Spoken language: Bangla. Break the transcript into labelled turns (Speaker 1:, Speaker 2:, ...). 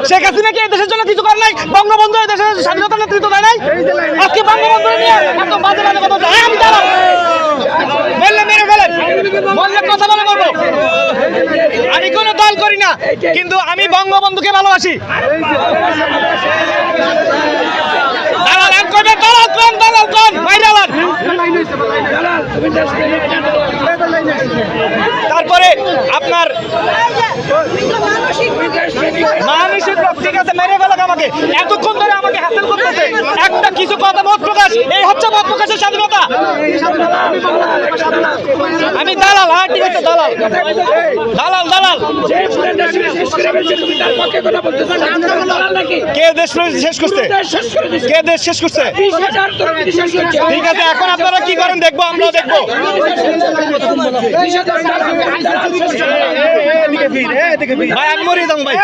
Speaker 1: শেখ হাসিনা কি এই দেশের জন্য কিছু করে নাই? বঙ্গবন্ধু এই দেশের স্বাধীনতা নেতৃত্ব দেয় নাই? আজকে বঙ্গবন্ধু নিয়ে এত বাজে বাজে কথা বলছে। আমি দাঁড়াও, বললে মেরে ফেলেন, বললে কথা বলে বলবো। আমি কোনো দল করি না, কিন্তু আমি বঙ্গবন্ধুকে ভালোবাসি। দালাল কইবে, দালাল কোন মাইরালান। তারপরে আপনার মানসিক রোগ, ঠিক আছে, মেরে ফেলাক আমাকে। এতক্ষণ ধরে আমাকে হ্যাসেল করতেছে, একটা কিছু কথা মত প্রকাশ, এই হচ্ছে মত প্রকাশের স্বাধীনতা। আমি দালাল, হ্যাঁ ঠিক আছে, দালাল দালাল দালাল। কে দেশ শেষ করছে? কে দেশ শেষ করছে? ঠিক আছে, এখন আপনারা কি করেন দেখবো, আমরাও দেখবো। ভাই আমি মরিয়ে যাবো ভাই।